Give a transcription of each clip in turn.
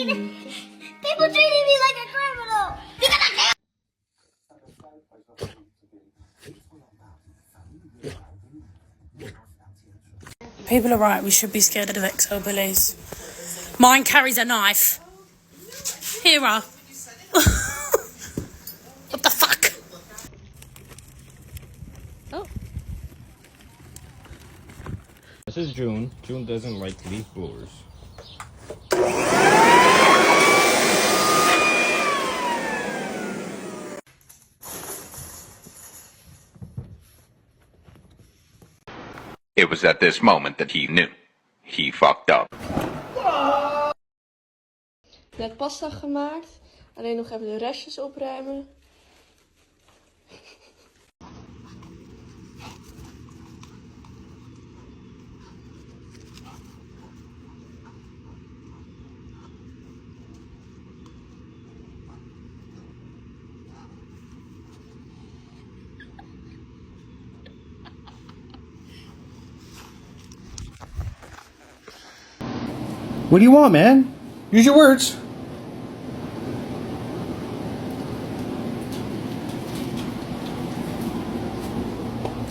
People treating me like a criminal. People are right, we should be scared of XL bullies. Mine carries a knife. Hera. What the fuck? Oh. This is June. June doesn't like leaf blowers. It was at this moment that he knew. He fucked up. Net pasta gemaakt. Alleen nog even de restjes opruimen. What do you want, man? Use your words.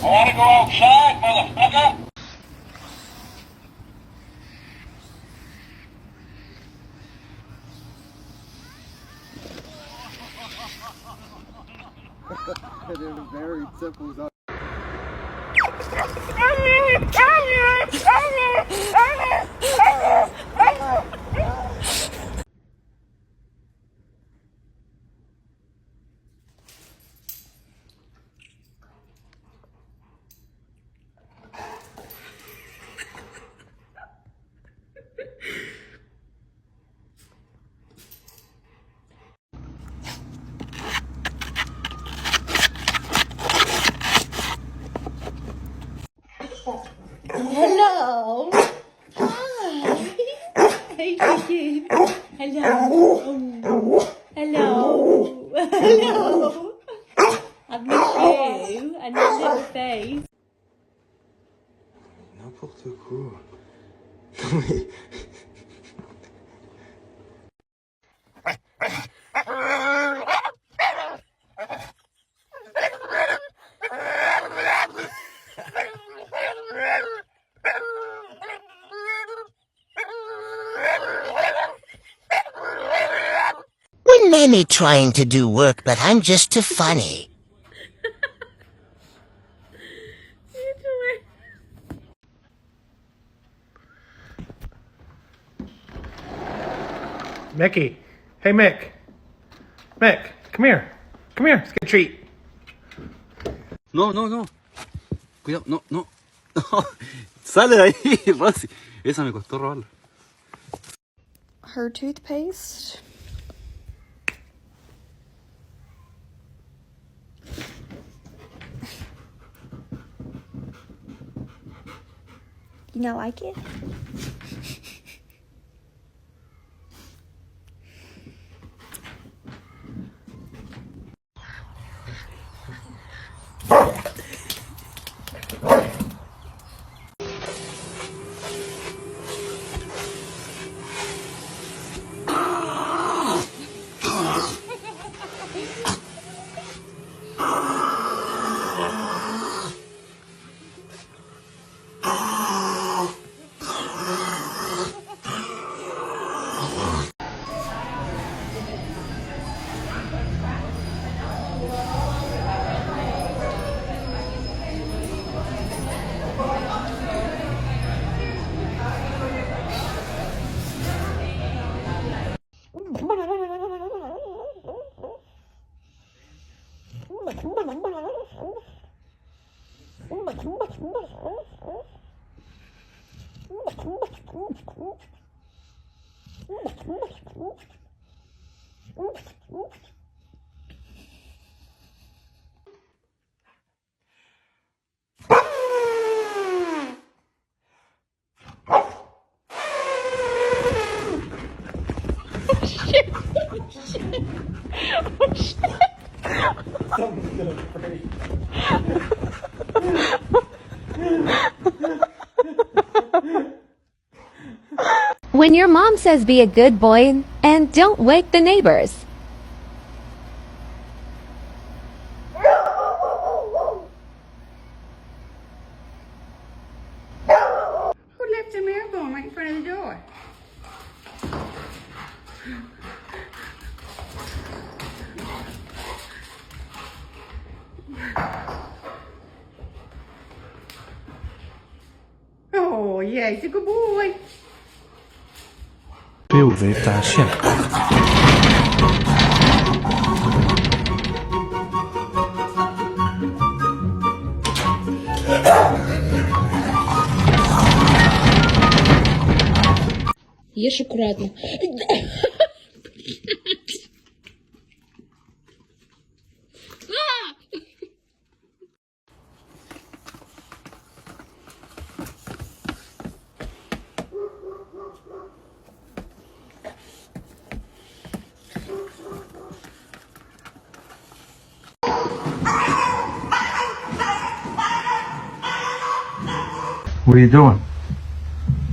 I want to go outside, motherfucker! It is very simple. Hello. Hi. Hey, chicken. Hello. Hello. Hello. I miss you and your little face. N'importe quoi. Wouldn't mind me trying to do work, but I'm just too funny. Mickey. Hey, Mick. Mick, come here. Come here. Let's get a treat. No, no, no. Cuidado, no, no. Sale de ahí, Rosy. Esa me costó robarla. Her toothpaste. You not like it? When your mom says be a good boy and don't wake the neighbors. Who left the mail going right in front of the door? Oh, yeah, he's a good boy. 队伍被发现。Ешь аккуратно. What are you doing?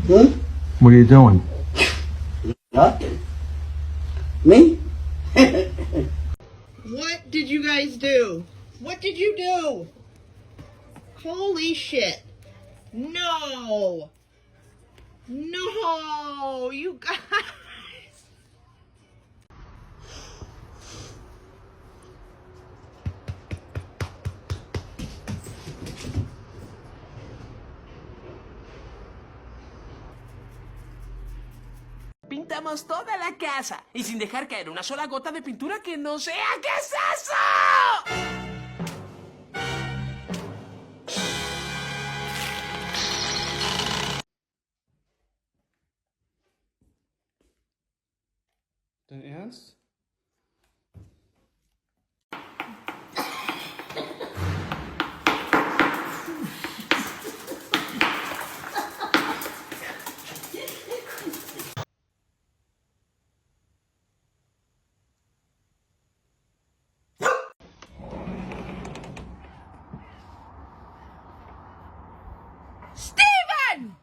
Huh? What are you doing? Nothing. Me? What did you guys do? What did you do? Holy shit. No. No, you guys. Pintamos toda la casa y sin dejar caer una sola gota de pintura que no sea. ¿Qué es eso? Dein Ernst? Steven!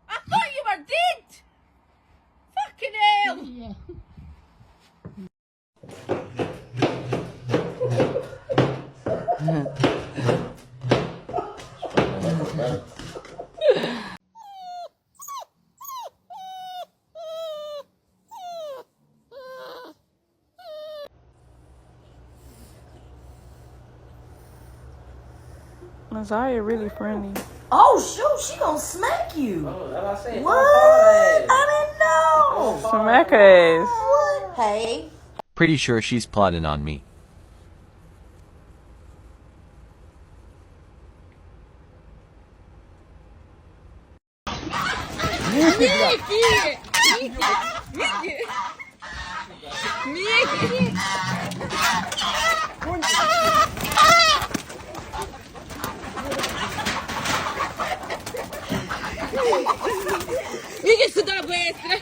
I thought you were dead! Fucking hell! Yeah. Isaiah really friendly. Oh, shoot, she gonna smack you. Oh, that's what I said. What? I didn't know. Smack her ass. What? Hey. Pretty sure she's plotting on me. Иди сюда быстро.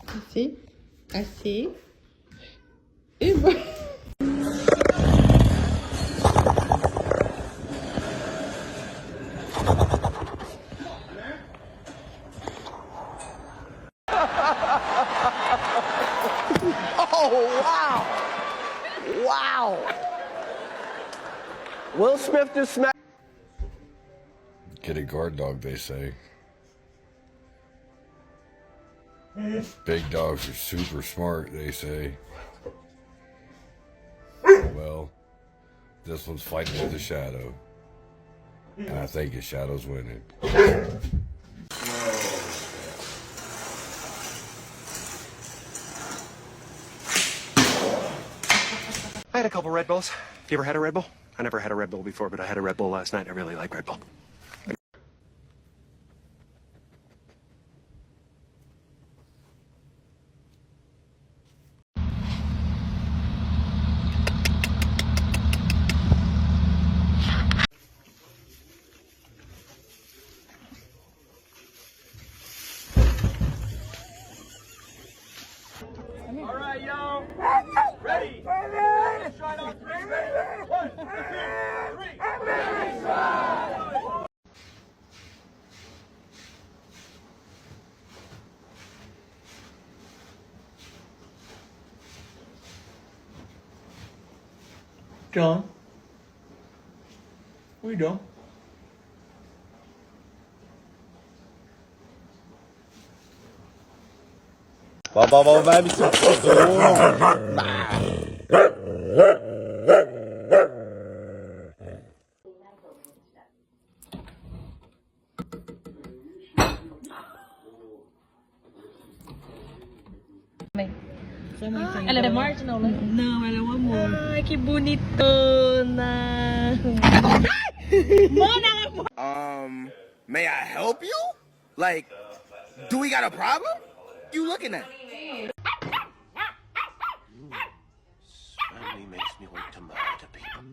Assim, assim. Oh, wow. Wow. Will Smith just smacked. Get a guard dog, they say. Big dogs are super smart, they say. Well, this one's fighting with the shadow. And I think his shadow's winning. I had a couple Red Bulls. You ever had a Red Bull? I never had a Red Bull before, but I had a Red Bull last night. I really like Red Bull. right, y'all. Ready? Ready, stride on 3. Ready? 1, 2, 3. Ready, stride. John, what are you doing? Ela é marginal, né? Não, ela é um amor. Ai, que bonitona. May I help you? Like, do we got a problem? You looking at? Family makes me want to murder people.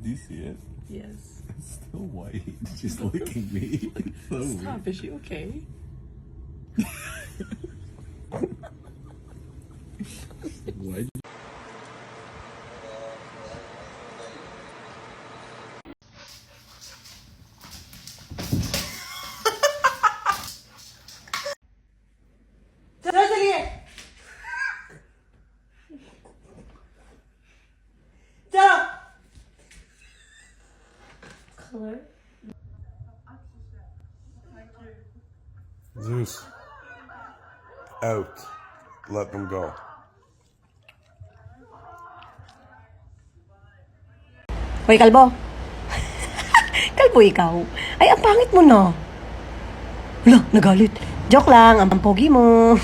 Do you see it? Yes. It's still white. It's just licking me. Stop, is she okay? Why? Color? Zeus. Out. Let them go. Hoy, kalbo. Kalbo ikaw. Ay, ang pangit mo na. Wala, nagalit. Joke lang, ang pogi mo.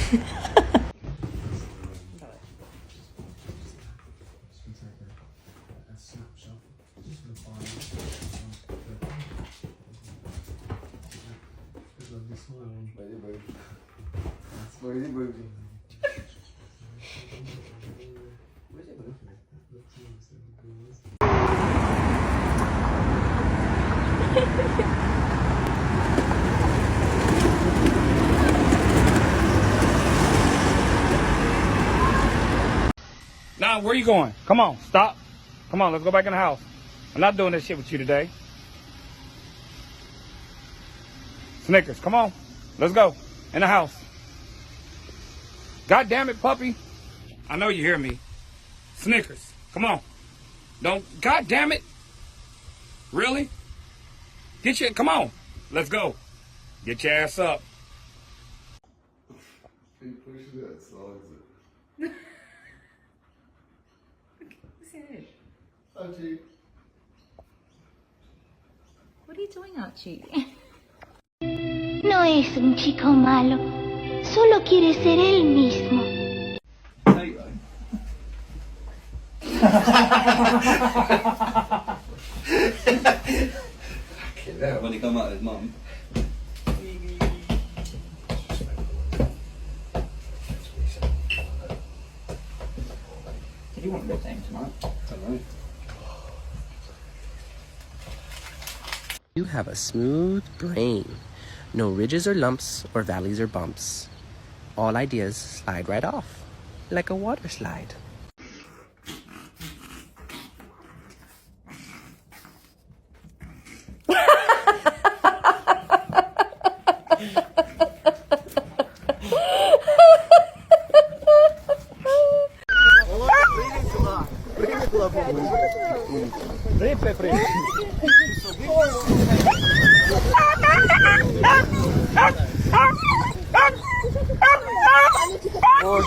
Now, where you going? Come on, stop. Come on, let's go back in the house. I'm not doing this shit with you today. Snickers, come on. Let's go. In the house. God damn it, puppy. I know you hear me. Snickers, come on. Don't, God damn it. Really? Get your, come on. Let's go. Get your ass up. What are you doing, Archie? No es un chico malo, solo quiere ser él mismo. When he come out his mum. Did you want bedtime tonight? Alright. You have a smooth brain. No ridges or lumps or valleys or bumps. All ideas slide right off, like a water slide. Oh,